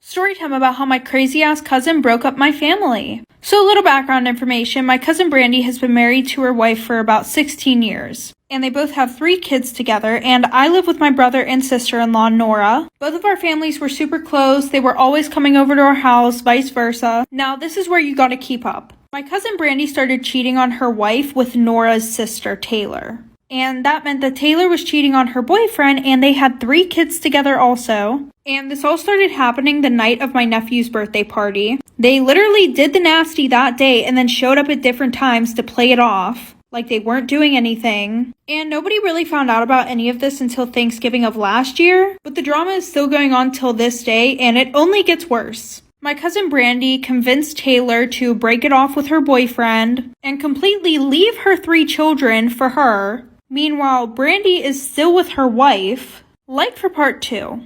Storytime about how my crazy-ass cousin broke up my family. So a little background information, my cousin Brandy has been married to her wife for about 16 years. And they both have 3 kids together, and I live with my brother and sister-in-law, Nora. Both of our families were super close, they were always coming over to our house, vice versa. Now this is where you gotta keep up. My cousin Brandy started cheating on her wife with Nora's sister, Taylor. And that meant that Taylor was cheating on her boyfriend, and they had 3 kids together also. And this all started happening the night of my nephew's birthday party. They literally did the nasty that day and then showed up at different times to play it off, like they weren't doing anything. And nobody really found out about any of this until Thanksgiving of last year, but the drama is still going on till this day, and it only gets worse. My cousin Brandy convinced Taylor to break it off with her boyfriend and completely leave her 3 children for her. Meanwhile, Brandy is still with her wife. Like for part 2.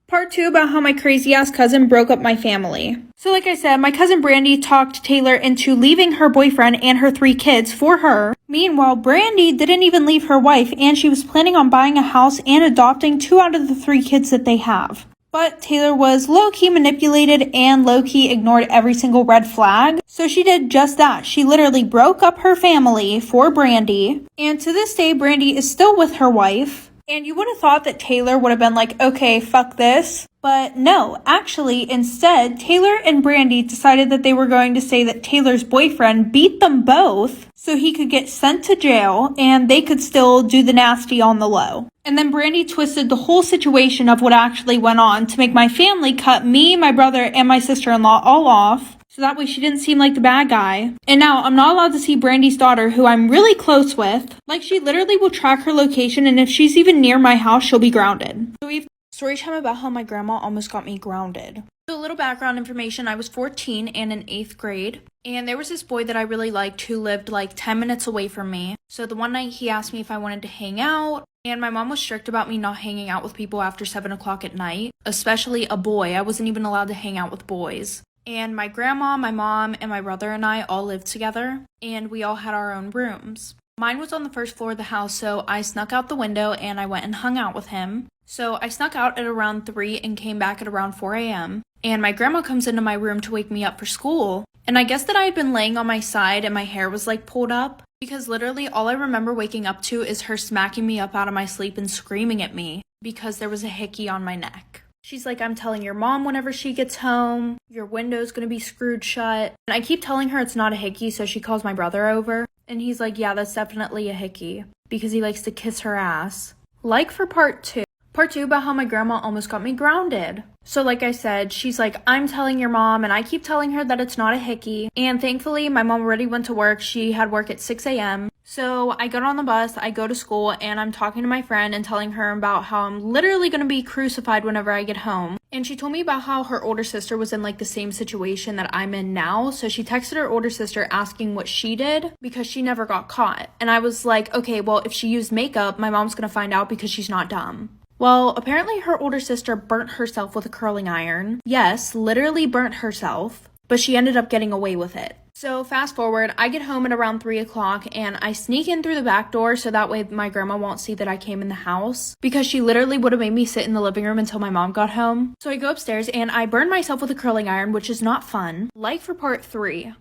Part 2 about how my crazy-ass cousin broke up my family. So like I said, my cousin Brandy talked Taylor into leaving her boyfriend and her 3 kids for her. Meanwhile, Brandy didn't even leave her wife, and she was planning on buying a house and adopting 2 out of the 3 kids that they have. But Taylor was low-key manipulated and low-key ignored every single red flag. So she did just that. She literally broke up her family for Brandy. And to this day, Brandy is still with her wife. And you would have thought that Taylor would have been like, okay, fuck this. But no, actually, instead, Taylor and Brandy decided that they were going to say that Taylor's boyfriend beat them both so he could get sent to jail and they could still do the nasty on the low. And then Brandy twisted the whole situation of what actually went on to make my family cut me, my brother, and my sister-in-law all off. So that way she didn't seem like the bad guy. And now I'm not allowed to see Brandy's daughter, who I'm really close with. Like, she literally will track her location, and if she's even near my house, she'll be grounded. So we've story time about how my grandma almost got me grounded. So a little background information, I was 14 and in 8th grade. And there was this boy that I really liked who lived like 10 minutes away from me. So the one night he asked me if I wanted to hang out. And my mom was strict about me not hanging out with people after 7 o'clock at night. Especially a boy. I wasn't even allowed to hang out with boys. And my grandma, my mom, and my brother and I all lived together, and we all had our own rooms. Mine was on the first floor of the house, so I snuck out the window and I went and hung out with him. So I snuck out at around 3 and came back at around 4 a.m. And my grandma comes into my room to wake me up for school. And I guess that I had been laying on my side and my hair was like pulled up, because literally all I remember waking up to is her smacking me up out of my sleep and screaming at me because there was a hickey on my neck. She's like, I'm telling your mom whenever she gets home, your window's gonna be screwed shut. And I keep telling her it's not a hickey, so she calls my brother over. And he's like, yeah, that's definitely a hickey, because he likes to kiss her ass. Like for part 2. Part 2 about how my grandma almost got me grounded. So like I said, she's like, I'm telling your mom, and I keep telling her that it's not a hickey. And thankfully, my mom already went to work. She had work at 6 a.m. So I get on the bus, I go to school, and I'm talking to my friend and telling her about how I'm literally going to be crucified whenever I get home. And she told me about how her older sister was in like the same situation that I'm in now. So she texted her older sister asking what she did because she never got caught. And I was like, okay, well, if she used makeup, my mom's going to find out because she's not dumb. Well, apparently her older sister burnt herself with a curling iron. Yes, literally burnt herself, but she ended up getting away with it. So fast forward, I get home at around 3 o'clock and I sneak in through the back door so that way my grandma won't see that I came in the house, because she literally would have made me sit in the living room until my mom got home. So I go upstairs and I burn myself with a curling iron, which is not fun. Like for part 3.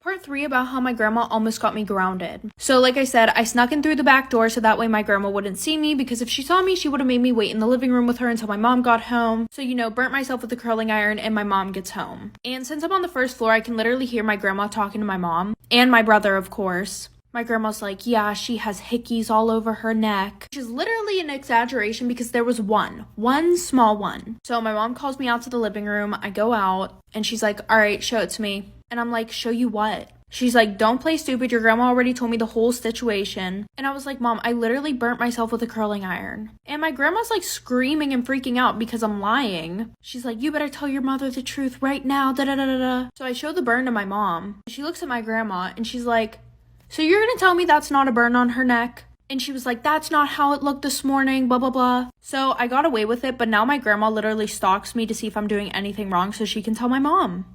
Part 3 about how my grandma almost got me grounded. So like I said, I snuck in through the back door so that way my grandma wouldn't see me, because if she saw me, she would have made me wait in the living room with her until my mom got home. So, you know, burnt myself with the curling iron and my mom gets home. And since I'm on the first floor, I can literally hear my grandma talking to my mom and my brother, of course. My grandma's like, yeah, she has hickeys all over her neck. Which is literally an exaggeration because there was one small one. So my mom calls me out to the living room. I go out and she's like, all right, show it to me. And I'm like, show you what? She's like, don't play stupid. Your grandma already told me the whole situation. And I was like, Mom, I literally burnt myself with a curling iron. And my grandma's like screaming and freaking out because I'm lying. She's like, you better tell your mother the truth right now. Da da da da da. So I show the burn to my mom. She looks at my grandma and she's like, so you're gonna tell me that's not a burn on her neck? And she was like, that's not how it looked this morning, blah, blah, blah. So I got away with it, but now my grandma literally stalks me to see if I'm doing anything wrong so she can tell my mom.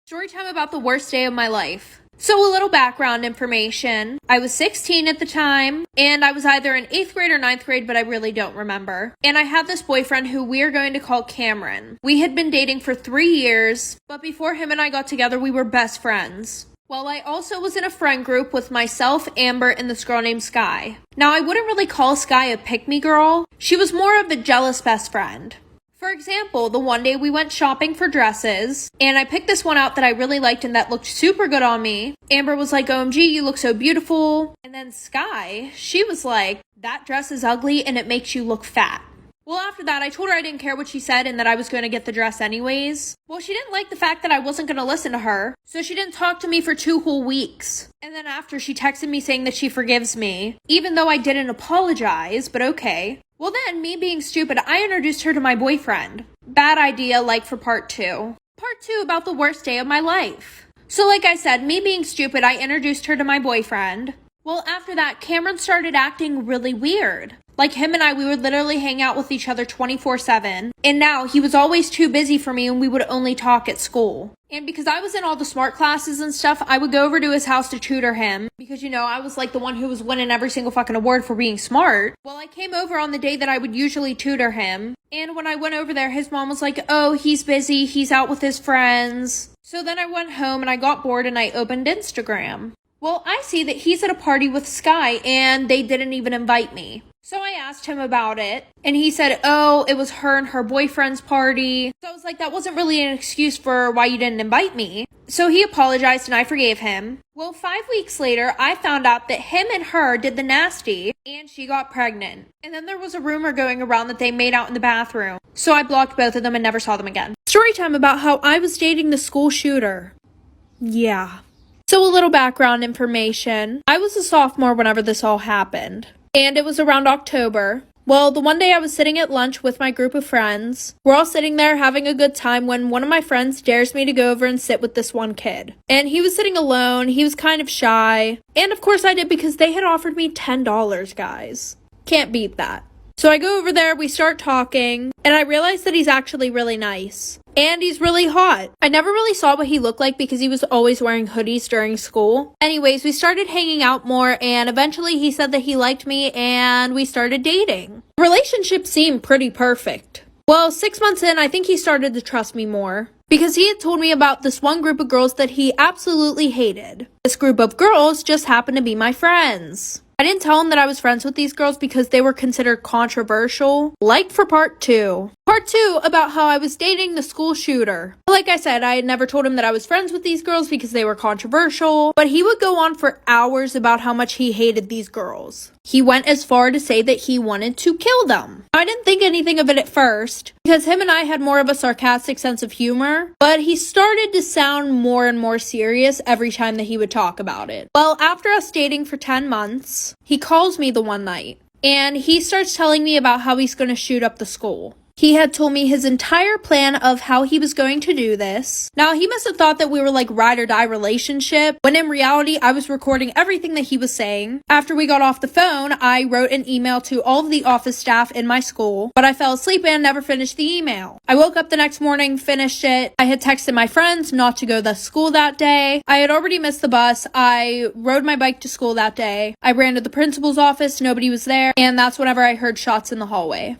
Story time about the worst day of my life. So a little background information. I was 16 at the time, and I was either in 8th grade or 9th grade, but I really don't remember. And I had this boyfriend who we are going to call Cameron. We had been dating for 3 years, but before him and I got together, we were best friends. Well, I also was in a friend group with myself, Amber, and this girl named Sky. Now, I wouldn't really call Sky a pick-me girl. She was more of a jealous best friend. For example, the one day we went shopping for dresses, and I picked this one out that I really liked and that looked super good on me. Amber was like, OMG, you look so beautiful. And then Sky, she was like, that dress is ugly and it makes you look fat. Well, after that, I told her I didn't care what she said and that I was going to get the dress anyways. Well, she didn't like the fact that I wasn't going to listen to her, so she didn't talk to me for 2 whole weeks. And then after, she texted me saying that she forgives me, even though I didn't apologize, but okay. Well then, me being stupid, I introduced her to my boyfriend. Bad idea, like for part 2. Part 2 about the worst day of my life. So like I said, me being stupid, I introduced her to my boyfriend. Well, after that, Cameron started acting really weird. Like him and I, we would literally hang out with each other 24/7. And now, he was always too busy for me and we would only talk at school. And because I was in all the smart classes and stuff, I would go over to his house to tutor him. Because, you know, I was like the one who was winning every single fucking award for being smart. Well, I came over on the day that I would usually tutor him. And when I went over there, his mom was like, oh, he's busy, he's out with his friends. So then I went home and I got bored and I opened Instagram. Well, I see that he's at a party with Sky and they didn't even invite me. So I asked him about it, and he said, oh, it was her and her boyfriend's party. So I was like, that wasn't really an excuse for why you didn't invite me. So he apologized and I forgave him. Well, 5 weeks later, I found out that him and her did the nasty, and she got pregnant. And then there was a rumor going around that they made out in the bathroom. So I blocked both of them and never saw them again. Story time about how I was dating the school shooter. Yeah. So a little background information. I was a sophomore whenever this all happened. And it was around October. Well, the one day I was sitting at lunch with my group of friends. We're all sitting there having a good time when one of my friends dares me to go over and sit with this one kid. And he was sitting alone. He was kind of shy. And of course I did because they had offered me $10, guys. Can't beat that. So I go over there, we start talking, and I realize that he's actually really nice. And he's really hot. I never really saw what he looked like because he was always wearing hoodies during school. Anyways, we started hanging out more and eventually he said that he liked me and we started dating. The relationship seemed pretty perfect. Well, 6 months in, I think he started to trust me more because he had told me about this one group of girls that he absolutely hated. This group of girls just happened to be my friends. I didn't tell him that I was friends with these girls because they were considered controversial, like for part 2. Part 2 about how I was dating the school shooter. Like I said, I had never told him that I was friends with these girls because they were controversial, but he would go on for hours about how much he hated these girls. He went as far to say that he wanted to kill them. I didn't think anything of it at first, because him and I had more of a sarcastic sense of humor, but he started to sound more and more serious every time that he would talk about it. Well, after us dating for 10 months, he calls me the one night, and he starts telling me about how he's going to shoot up the school. He had told me his entire plan of how he was going to do this. Now, he must have thought that we were like ride or die relationship, when in reality, I was recording everything that he was saying. After we got off the phone, I wrote an email to all of the office staff in my school, but I fell asleep and never finished the email. I woke up the next morning, finished it. I had texted my friends not to go to school that day. I had already missed the bus. I rode my bike to school that day. I ran to the principal's office, nobody was there, and that's whenever I heard shots in the hallway.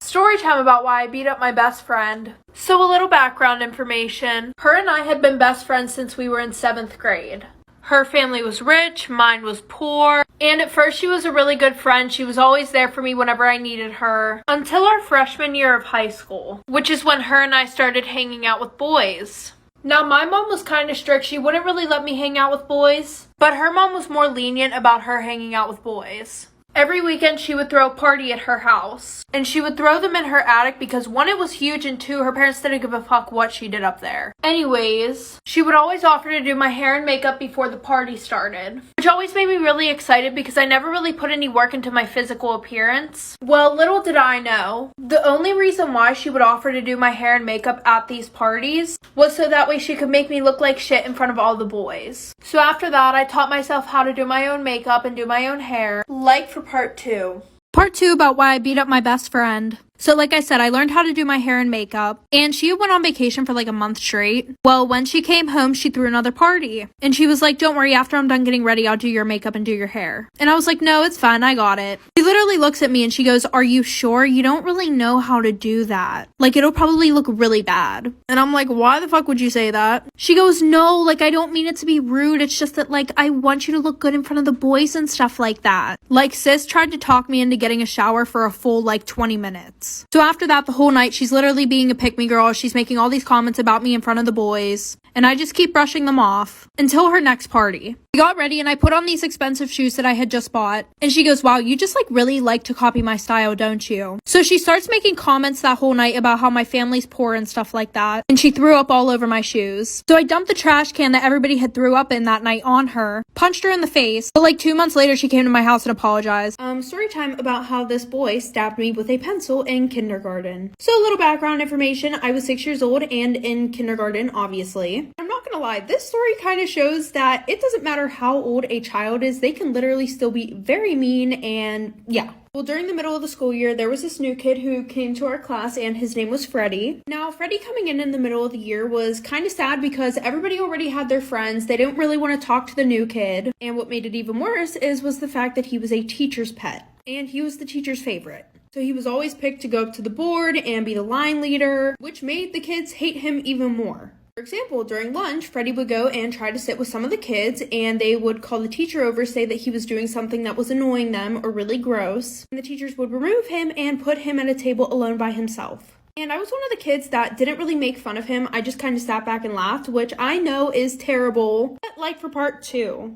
Story time about why I beat up my best friend. So a little background information. Her and I had been best friends since we were in 7th grade. Her family was rich, mine was poor, and at first she was a really good friend. She was always there for me whenever I needed her. Until our freshman year of high school, which is when her and I started hanging out with boys. Now, my mom was kind of strict. She wouldn't really let me hang out with boys, but her mom was more lenient about her hanging out with boys. Every weekend, she would throw a party at her house, and she would throw them in her attic because 1, it was huge, and 2, her parents didn't give a fuck what she did up there. Anyways, she would always offer to do my hair and makeup before the party started, which always made me really excited because I never really put any work into my physical appearance. Well, little did I know, the only reason why she would offer to do my hair and makeup at these parties was so that way she could make me look like shit in front of all the boys. So after that, I taught myself how to do my own makeup and do my own hair, like for part 2. Part 2 about why I beat up my best friend. So like I said, I learned how to do my hair and makeup, and she went on vacation for like a month straight. Well, when she came home, she threw another party, and she was like, don't worry, after I'm done getting ready, I'll do your makeup and do your hair. And I was like, no, it's fine, I got it. She literally looks at me and she goes, are you sure? You don't really know how to do that. Like, it'll probably look really bad. And I'm like, why the fuck would you say that? She goes, no, like, I don't mean it to be rude. It's just that, like, I want you to look good in front of the boys and stuff like that. Like, sis tried to talk me into getting a shower for a full, like, 20 minutes. So after that, the whole night, she's literally being a pick-me girl. She's making all these comments about me in front of the boys. And I just keep brushing them off until her next party. We got ready and I put on these expensive shoes that I had just bought. And she goes, wow, you just like really like to copy my style, don't you? So she starts making comments that whole night about how my family's poor and stuff like that. And she threw up all over my shoes. So I dumped the trash can that everybody had threw up in that night on her, punched her in the face. But like 2 months later, she came to my house and apologized. Story time about how this boy stabbed me with a pencil in kindergarten. So a little background information. I was 6 years old and in kindergarten, obviously. I'm not gonna lie, this story kind of shows that it doesn't matter how old a child is, they can literally still be very mean and yeah. Well, during the middle of the school year, there was this new kid who came to our class and his name was Freddie. Now, Freddie coming in the middle of the year was kind of sad because everybody already had their friends. They didn't really want to talk to the new kid. And what made it even worse was the fact that he was a teacher's pet and he was the teacher's favorite. So he was always picked to go up to the board and be the line leader, which made the kids hate him even more. For example, during lunch, Freddie would go and try to sit with some of the kids, and they would call the teacher over, say that he was doing something that was annoying them or really gross. And the teachers would remove him and put him at a table alone by himself. And I was one of the kids that didn't really make fun of him. I just kind of sat back and laughed, which I know is terrible. But like for part 2.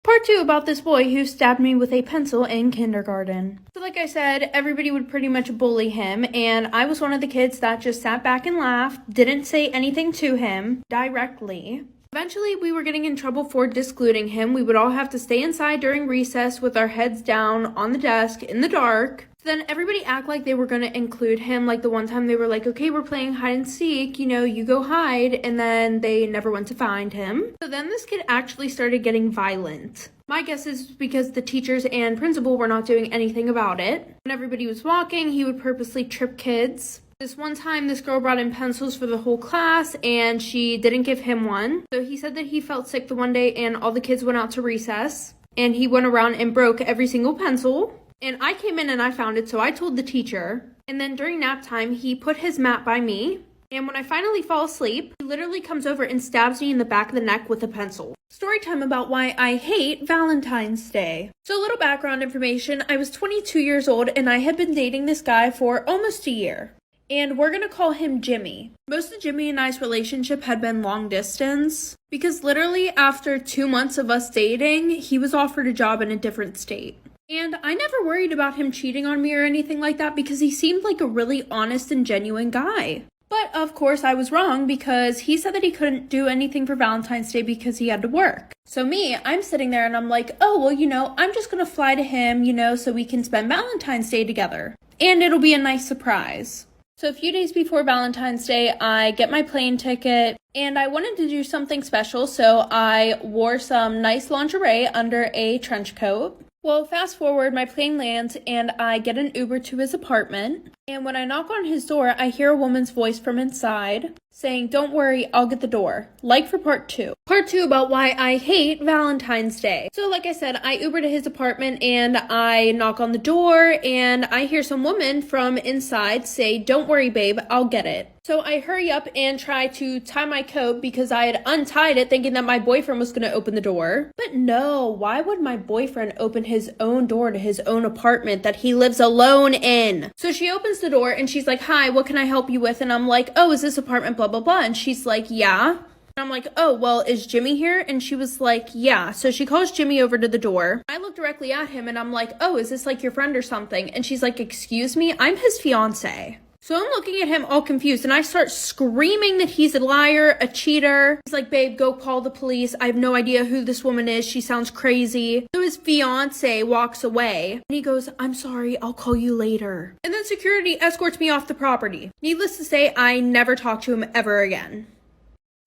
Part 2 about this boy who stabbed me with a pencil in kindergarten. So like I said, everybody would pretty much bully him, and I was one of the kids that just sat back and laughed, didn't say anything to him directly. Eventually, we were getting in trouble for discluding him. We would all have to stay inside during recess with our heads down on the desk in the dark. So then everybody act like they were going to include him. Like the one time they were like, okay, we're playing hide and seek, you know, you go hide. And then they never went to find him. So then this kid actually started getting violent. My guess is because the teachers and principal were not doing anything about it. When everybody was walking, he would purposely trip kids. This one time, this girl brought in pencils for the whole class, and she didn't give him one. So he said that he felt sick the one day, and all the kids went out to recess. And he went around and broke every single pencil. And I came in and I found it, so I told the teacher. And then during nap time, he put his mat by me. And when I finally fall asleep, he literally comes over and stabs me in the back of the neck with a pencil. Story time about why I hate Valentine's Day. So a little background information. I was 22 years old, and I had been dating this guy for almost a year. And we're gonna call him Jimmy. Most of Jimmy and I's relationship had been long distance because literally after 2 months of us dating, he was offered a job in a different state. And I never worried about him cheating on me or anything like that because he seemed like a really honest and genuine guy. But of course I was wrong because he said that he couldn't do anything for Valentine's Day because he had to work. So me, I'm sitting there and I'm like, oh, well, you know, I'm just gonna fly to him, you know, so we can spend Valentine's Day together. And it'll be a nice surprise. So a few days before Valentine's Day, I get my plane ticket and I wanted to do something special, so I wore some nice lingerie under a trench coat. Well, fast forward, my plane lands and I get an Uber to his apartment. And when I knock on his door, I hear a woman's voice from inside saying, don't worry, I'll get the door. Like for part 2. Part 2 about why I hate Valentine's Day. So like I said, I Uber to his apartment and I knock on the door and I hear some woman from inside say, don't worry, babe, I'll get it. So I hurry up and try to tie my coat because I had untied it thinking that my boyfriend was going to open the door. But no, why would my boyfriend open his own door to his own apartment that he lives alone in? So she opens the door and she's like, hi, what can I help you with? And I'm like, oh, is this apartment blah, blah, blah? And she's like, yeah. And I'm like, oh, well, is Jimmy here? And she was like, yeah. So she calls Jimmy over to the door. I look directly at him and I'm like, oh, is this like your friend or something? And she's like, excuse me, I'm his fiance. So I'm looking at him all confused and I start screaming that he's a liar, a cheater. He's like, babe, go call the police. I have no idea who this woman is. She sounds crazy. So his fiance walks away and he goes, I'm sorry, I'll call you later. And then security escorts me off the property. Needless to say, I never talk to him ever again.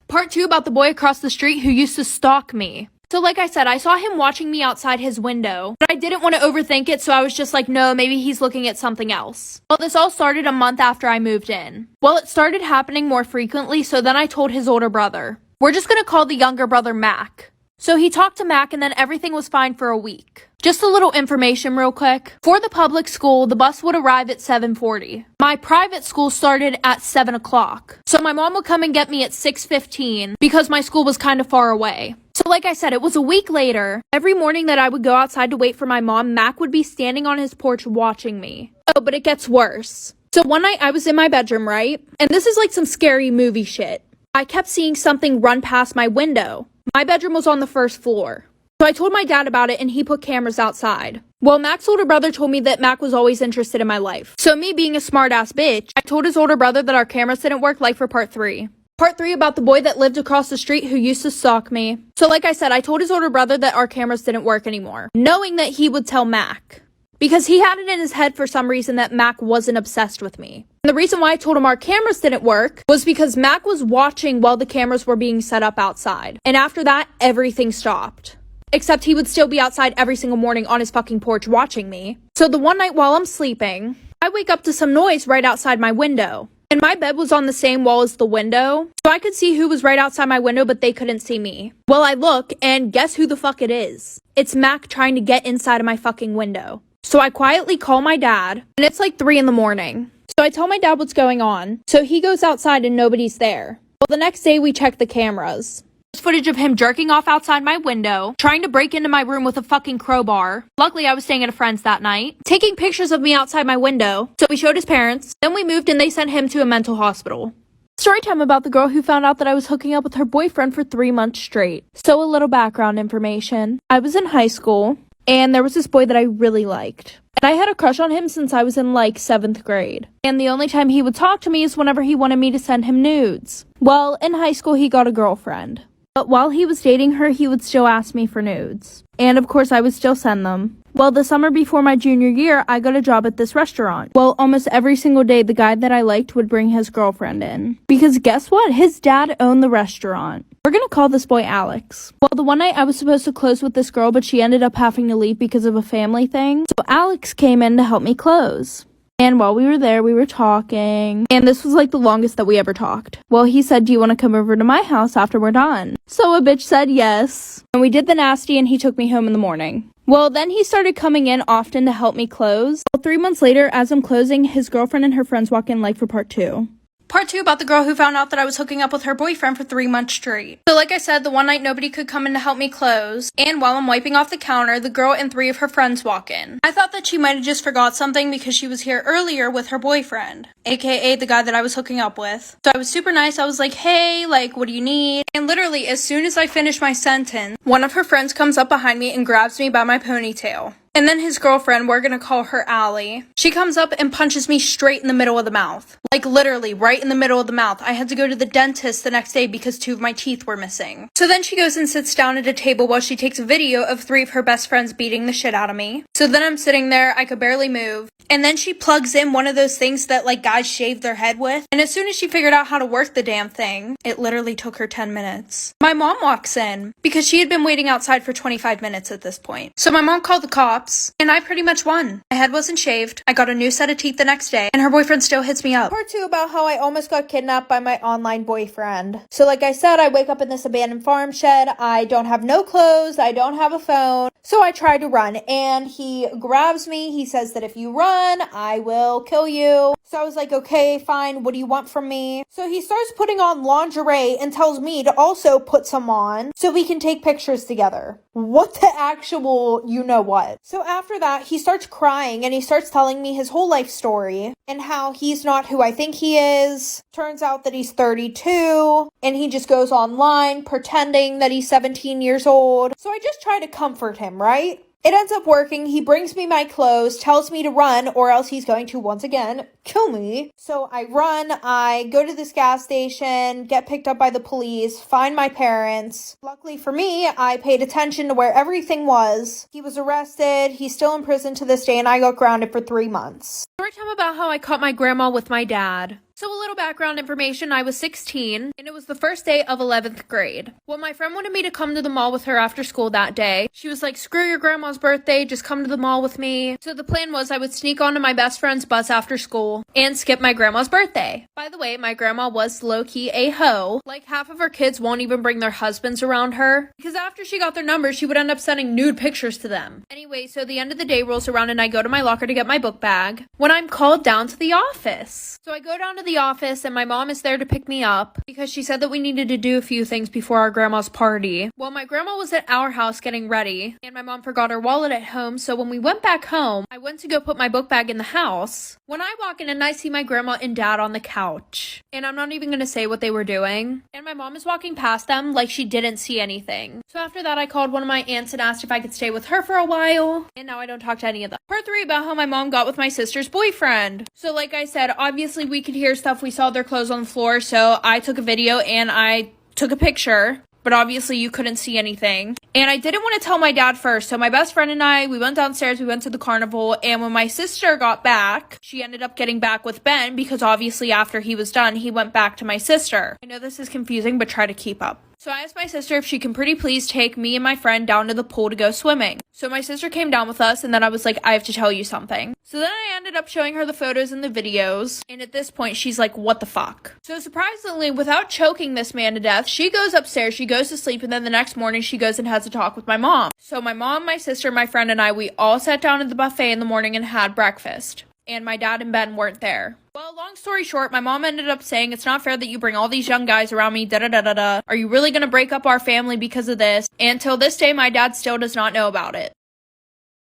Part 2 about the boy across the street who used to stalk me. So like I said, I saw him watching me outside his window, but I didn't want to overthink it, so I was just like, no, maybe he's looking at something else. Well, this all started a month after I moved in. Well, it started happening more frequently, so then I told his older brother. We're just gonna call the younger brother Mac. So he talked to Mac and then everything was fine for a week. Just a little information real quick. For the public school, the bus would arrive at 7:40. My private school started at 7 o'clock. So my mom would come and get me at 6:15 because my school was kind of far away. So like I said, it was a week later. Every morning that I would go outside to wait for my mom, Mac would be standing on his porch watching me. Oh, but it gets worse. So one night I was in my bedroom, right? And this is like some scary movie shit. I kept seeing something run past my window. My bedroom was on the first floor. So I told my dad about it and he put cameras outside. Well, Mac's older brother told me that Mac was always interested in my life. So me being a smart-ass bitch, I told his older brother that our cameras didn't work, like for part 3. Part 3 about the boy that lived across the street who used to stalk me. So like I said, I told his older brother that our cameras didn't work anymore, knowing that he would tell Mac. Because he had it in his head for some reason that Mac wasn't obsessed with me. And the reason why I told him our cameras didn't work was because Mac was watching while the cameras were being set up outside. And after that, everything stopped. Except he would still be outside every single morning on his fucking porch watching me. So the one night while I'm sleeping, I wake up to some noise right outside my window. And my bed was on the same wall as the window, so I could see who was right outside my window, but they couldn't see me. Well, I look, and guess who the fuck it is? It's Mac trying to get inside of my fucking window. So I quietly call my dad, and it's like 3 in the morning. So I tell my dad what's going on. So he goes outside and nobody's there. Well, the next day we check the cameras. There's footage of him jerking off outside my window, trying to break into my room with a fucking crowbar. Luckily, I was staying at a friend's that night. Taking pictures of me outside my window. So we showed his parents. Then we moved and they sent him to a mental hospital. Storytime about the girl who found out that I was hooking up with her boyfriend for 3 months straight. So a little background information. I was in high school, and there was this boy that I really liked. And I had a crush on him since I was in like 7th grade. And the only time he would talk to me is whenever he wanted me to send him nudes. Well, in high school, he got a girlfriend. But while he was dating her, he would still ask me for nudes. And of course, I would still send them. Well, the summer before my junior year, I got a job at this restaurant. Well, almost every single day, the guy that I liked would bring his girlfriend in. Because guess what? His dad owned the restaurant. We're gonna call this boy Alex. Well, the one night I was supposed to close with this girl, but she ended up having to leave because of a family thing. So Alex came in to help me close. And while we were there, we were talking. And this was like the longest that we ever talked. Well, he said, do you want to come over to my house after we're done? So a bitch said yes. And we did the nasty and he took me home in the morning. Well, then he started coming in often to help me close. Well, 3 months later, as I'm closing, his girlfriend and her friends walk in like for part 2. Part 2 about the girl who found out that I was hooking up with her boyfriend for 3 months straight. So like I said, the one night nobody could come in to help me close, and while I'm wiping off the counter, the girl and 3 of her friends walk in. I thought that she might have just forgot something because she was here earlier with her boyfriend, aka the guy that I was hooking up with. So I was super nice. I was like, hey, like, what do you need? And literally, as soon as I finished my sentence, one of her friends comes up behind me and grabs me by my ponytail. And then his girlfriend, we're gonna call her Allie, she comes up and punches me straight in the middle of the mouth. Like literally, right in the middle of the mouth. I had to go to the dentist the next day because 2 of my teeth were missing. So then she goes and sits down at a table while she takes a video of 3 of her best friends beating the shit out of me. So then I'm sitting there, I could barely move. And then she plugs in one of those things that like guys shave their head with. And as soon as she figured out how to work the damn thing, it literally took her 10 minutes. My mom walks in because she had been waiting outside for 25 minutes at this point. So my mom called the cops. And I pretty much won. My head wasn't shaved. I got a new set of teeth the next day. And her boyfriend still hits me up. Part 2 about how I almost got kidnapped by my online boyfriend. So like I said, I wake up in this abandoned farm shed. I don't have no clothes. I don't have a phone. So I try to run. And he grabs me. He says that if you run, I will kill you. So I was like, okay, fine. What do you want from me? So he starts putting on lingerie and tells me to also put some on so we can take pictures together. What the actual you know what? So after that, he starts crying and he starts telling me his whole life story and how he's not who I think he is. Turns out that he's 32 and he just goes online pretending that he's 17 years old. So I just try to comfort him, right? It ends up working. He brings me my clothes, tells me to run, or else he's going to, once again, kill me. So I run, I go to this gas station, get picked up by the police, find my parents. Luckily for me, I paid attention to where everything was. He was arrested, he's still in prison to this day, and I got grounded for 3 months. Story time about how I caught my grandma with my dad. So a little background information, I was 16, and it was the first day of 11th grade. Well, my friend wanted me to come to the mall with her after school that day. She was like, screw your grandma's birthday, just come to the mall with me. So the plan was I would sneak onto my best friend's bus after school and skip my grandma's birthday. By the way, my grandma was low-key a hoe. Like, half of her kids won't even bring their husbands around her, because after she got their numbers, she would end up sending nude pictures to them. Anyway, so the end of the day rolls around and I go to my locker to get my book bag when I'm called down to the office. So I go down to the office and my mom is there to pick me up because she said that we needed to do a few things before our grandma's party. Well, my grandma was at our house getting ready and my mom forgot her wallet at home, so when we went back home, I went to go put my book bag in the house. When I walk in and I see my grandma and dad on the couch, and I'm not even going to say what they were doing, and my mom is walking past them like she didn't see anything. So after that, I called one of my aunts and asked if I could stay with her for a while, and now I don't talk to any of them. Part 3 about how my mom got with my sister's boyfriend. So like I said, obviously we could hear stuff. We saw their clothes on the floor, so I took a video and I took a picture, but obviously you couldn't see anything. And I didn't want to tell my dad first, so my best friend and I, we went downstairs, we went to the carnival, and when my sister got back, she ended up getting back with Ben, because obviously after he was done, he went back to my sister. I know this is confusing, but try to keep up. So I asked my sister if she can pretty please take me and my friend down to the pool to go swimming. So my sister came down with us, and then I was like, I have to tell you something. So then I ended up showing her the photos and the videos, and at this point, she's like, what the fuck? So surprisingly, without choking this man to death, she goes upstairs, she goes to sleep, and then the next morning, she goes and has a talk with my mom. So my mom, my sister, my friend, and I, we all sat down at the buffet in the morning and had breakfast. And my dad and Ben weren't there. Well, long story short, my mom ended up saying, it's not fair that you bring all these young guys around me, da-da-da-da-da. Are you really gonna break up our family because of this? And till this day, my dad still does not know about it.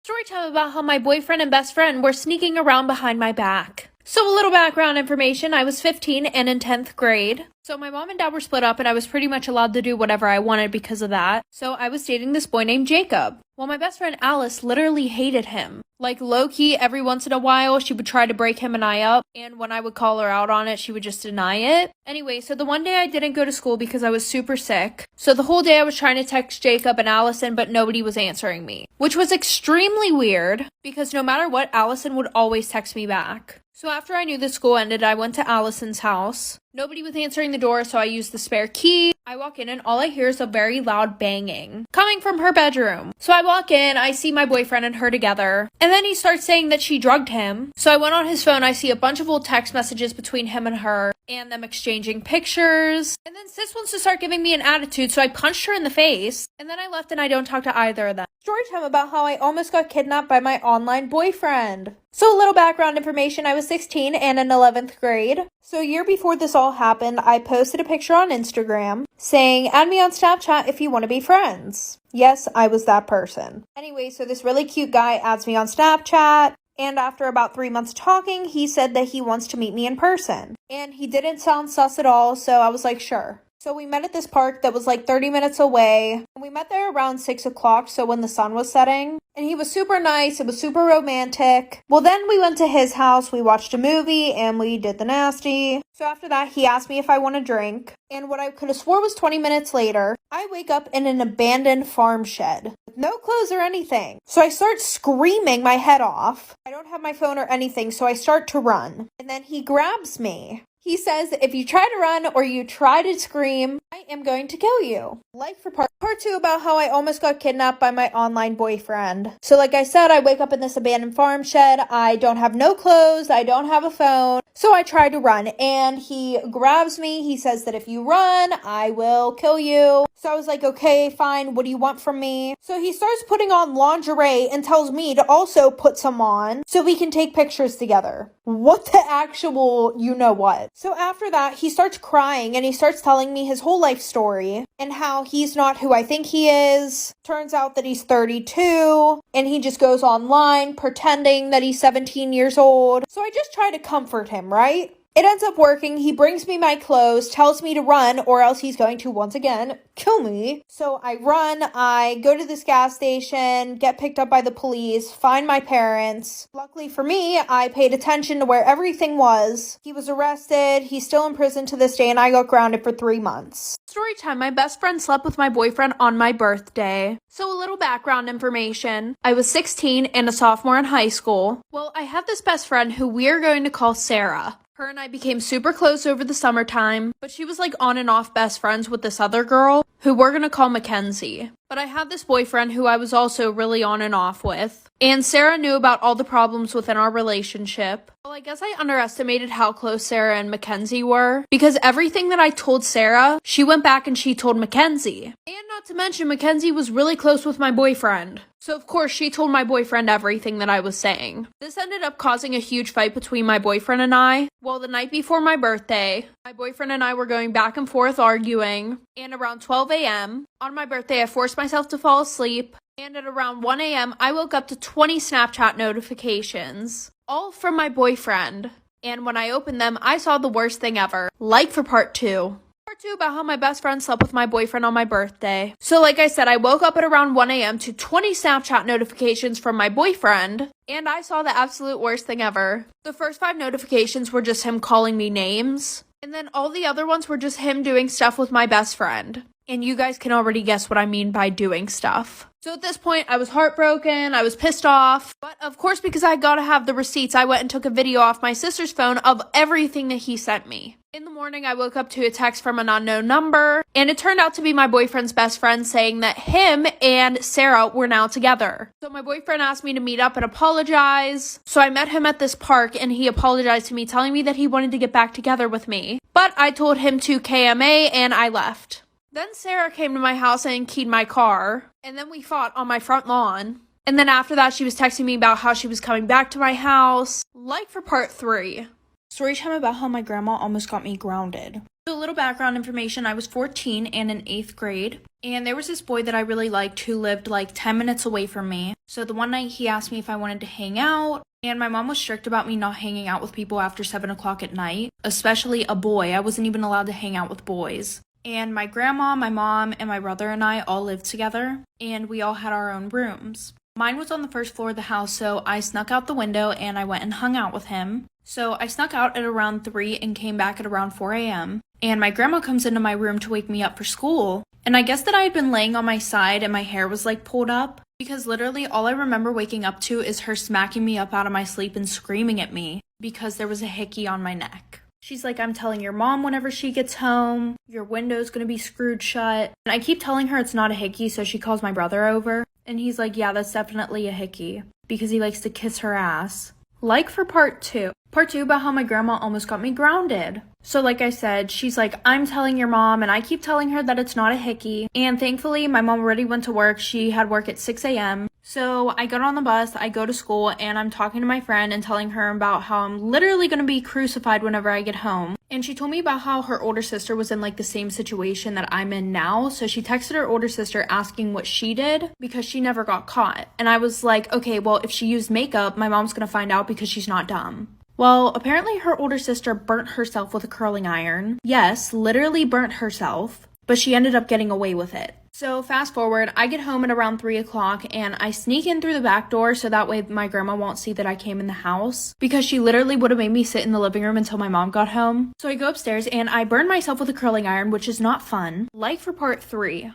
Story time about how my boyfriend and best friend were sneaking around behind my back. So a little background information, I was 15 and in 10th grade. So my mom and dad were split up and I was pretty much allowed to do whatever I wanted because of that. So I was dating this boy named Jacob. Well, my best friend Alice literally hated him. Like, low-key, every once in a while, she would try to break him and I up, and when I would call her out on it, she would just deny it. Anyway, so the one day I didn't go to school because I was super sick. So the whole day I was trying to text Jacob and Allison, but nobody was answering me, which was extremely weird because no matter what, Allison would always text me back. So after I knew the school ended, I went to Allison's house. Nobody was answering the door, so I used the spare key. I walk in and all I hear is a very loud banging coming from her bedroom. So I walk in, I see my boyfriend and her together, and then he starts saying that she drugged him. So I went on his phone, I see a bunch of old text messages between him and her, and them exchanging pictures. And then sis wants to start giving me an attitude, so I punched her in the face, and then I left and I don't talk to either of them. Story time about how I almost got kidnapped by my online boyfriend. So a little background information, I was 16 and in 11th grade. So a year before this all happened, I posted a picture on Instagram saying, add me on Snapchat if you want to be friends. Yes, I was that person. Anyway, so this really cute guy adds me on Snapchat. And after about 3 months talking, he said that he wants to meet me in person. And he didn't sound sus at all, so I was like, sure. So we met at this park that was like 30 minutes away. And we met there around 6 o'clock, so when the sun was setting. And he was super nice. It was super romantic. Well, then we went to his house. We watched a movie and we did the nasty. So after that, he asked me if I want a drink. And what I could have swore was 20 minutes later, I wake up in an abandoned farm shed with no clothes or anything. So I start screaming my head off. I don't have my phone or anything, so I start to run. And then he grabs me. He says, if you try to run or you try to scream, I am going to kill you. Life for part 2 about how I almost got kidnapped by my online boyfriend. So like I said, I wake up in this abandoned farm shed. I don't have no clothes. I don't have a phone. So I try to run and he grabs me. He says that if you run, I will kill you. So I was like, okay, fine. What do you want from me? So he starts putting on lingerie and tells me to also put some on so we can take pictures together. What the actual you know what? So after that, he starts crying and he starts telling me his whole life story and how he's not who I think he is. Turns out that he's 32 and he just goes online pretending that he's 17 years old. So I just try to comfort him, right? It ends up working. He brings me my clothes, tells me to run, or else he's going to, once again, kill me. So I run, I go to this gas station, get picked up by the police, find my parents. Luckily for me, I paid attention to where everything was. He was arrested, he's still in prison to this day, and I got grounded for 3 months. Story time, my best friend slept with my boyfriend on my birthday. So a little background information. I was 16 and a sophomore in high school. Well, I have this best friend who we are going to call Sarah. Her and I became super close over the summertime, but she was like on and off best friends with this other girl who we're gonna call Mackenzie. But I had this boyfriend who I was also really on and off with. And Sarah knew about all the problems within our relationship. Well, I guess I underestimated how close Sarah and Mackenzie were, because everything that I told Sarah, she went back and she told Mackenzie. And not to mention, Mackenzie was really close with my boyfriend. So of course, she told my boyfriend everything that I was saying. This ended up causing a huge fight between my boyfriend and I. Well, the night before my birthday, my boyfriend and I were going back and forth arguing. And around 12 a.m., on my birthday, I forced myself to fall asleep. And at around 1 a.m., I woke up to 20 Snapchat notifications, all from my boyfriend. And when I opened them, I saw the worst thing ever. Like for part 2. Part 2 about how my best friend slept with my boyfriend on my birthday. So like I said, I woke up at around 1 a.m. to 20 Snapchat notifications from my boyfriend. And I saw the absolute worst thing ever. The first 5 notifications were just him calling me names. And then all the other ones were just him doing stuff with my best friend. And you guys can already guess what I mean by doing stuff. So at this point, I was heartbroken, I was pissed off. But of course, because I gotta have the receipts, I went and took a video off my sister's phone of everything that he sent me. In the morning, I woke up to a text from an unknown number, and it turned out to be my boyfriend's best friend saying that him and Sarah were now together. So my boyfriend asked me to meet up and apologize. So I met him at this park, and he apologized to me, telling me that he wanted to get back together with me. But I told him to KMA, and I left. Then Sarah came to my house and keyed my car, and then we fought on my front lawn. And then after that, she was texting me about how she was coming back to my house. Like for part 3. Story time about how my grandma almost got me grounded. So a little background information, I was 14 and in 8th grade. And there was this boy that I really liked who lived like 10 minutes away from me. So the one night he asked me if I wanted to hang out. And my mom was strict about me not hanging out with people after 7 o'clock at night. Especially a boy. I wasn't even allowed to hang out with boys. And my grandma, my mom, and my brother and I all lived together. And we all had our own rooms. Mine was on the first floor of the house, so I snuck out the window and I went and hung out with him. So I snuck out at around 3 and came back at around 4 a.m. And my grandma comes into my room to wake me up for school. And I guess that I had been laying on my side and my hair was like pulled up. Because literally all I remember waking up to is her smacking me up out of my sleep and screaming at me because there was a hickey on my neck. She's like, I'm telling your mom whenever she gets home, your window's gonna be screwed shut. And I keep telling her it's not a hickey, so she calls my brother over. And he's like, yeah, that's definitely a hickey. Because he likes to kiss her ass. Like for part 2. Part 2 about how my grandma almost got me grounded. So like I said, she's like, I'm telling your mom, and I keep telling her that it's not a hickey. And thankfully, my mom already went to work. She had work at 6 a.m. So I got on the bus, I go to school, and I'm talking to my friend and telling her about how I'm literally going to be crucified whenever I get home. And she told me about how her older sister was in like the same situation that I'm in now. So she texted her older sister asking what she did because she never got caught. And I was like, okay, well, if she used makeup, my mom's going to find out because she's not dumb. Well, apparently her older sister burnt herself with a curling iron. Yes, literally burnt herself, but she ended up getting away with it. So fast forward, I get home at around 3 o'clock and I sneak in through the back door so that way my grandma won't see that I came in the house because she literally would have made me sit in the living room until my mom got home. So I go upstairs and I burn myself with a curling iron, which is not fun. Like for part 3.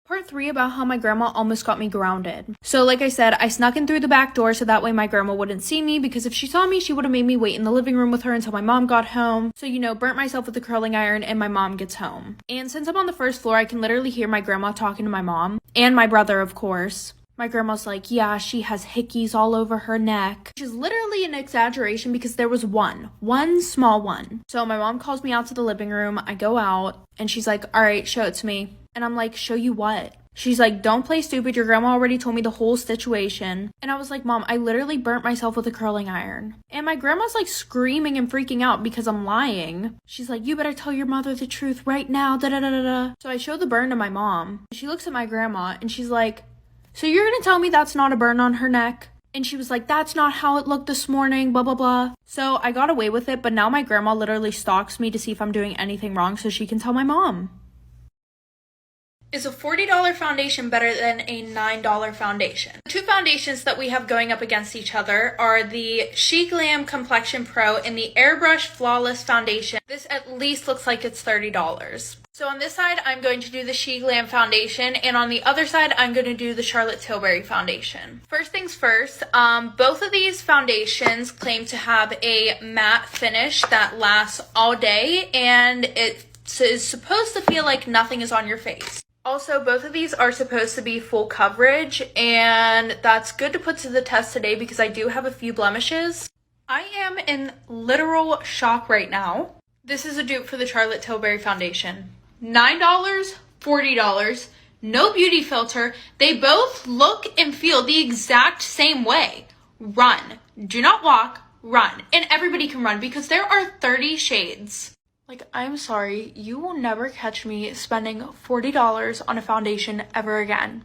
Part 3 about how my grandma almost got me grounded. So like I said, I snuck in through the back door so that way my grandma wouldn't see me because if she saw me, she would have made me wait in the living room with her until my mom got home. So, you know, burnt myself with the curling iron and my mom gets home. And since I'm on the first floor, I can literally hear my grandma talking to my mom and my brother, of course. My grandma's like, yeah, she has hickeys all over her neck. Which is literally an exaggeration because there was one small one. So my mom calls me out to the living room. I go out and she's like, all right, show it to me. And I'm like, show you what? She's like, don't play stupid. Your grandma already told me the whole situation. And I was like, Mom, I literally burnt myself with a curling iron. And my grandma's like screaming and freaking out because I'm lying. She's like, you better tell your mother the truth right now. Da da da da da. So I show the burn to my mom. She looks at my grandma and she's like, so you're gonna tell me that's not a burn on her neck? And she was like, that's not how it looked this morning, blah, blah, blah. So I got away with it, but now my grandma literally stalks me to see if I'm doing anything wrong so she can tell my mom. Is a $40 foundation better than a $9 foundation? The two foundations that we have going up against each other are the She Glam Complexion Pro and the Airbrush Flawless Foundation. This at least looks like it's $30. So on this side, I'm going to do the She Glam foundation, and on the other side, I'm going to do the Charlotte Tilbury foundation. First things first, both of these foundations claim to have a matte finish that lasts all day, and it is supposed to feel like nothing is on your face. Also, both of these are supposed to be full coverage, and that's good to put to the test today because I do have a few blemishes. I am in literal shock right now. This is a dupe for the Charlotte Tilbury foundation. $9, $40, no beauty filter. They both look and feel the exact same way. Run. Do not walk, run. And everybody can run because there are 30 shades. Like, I'm sorry, you will never catch me spending $40 on a foundation ever again.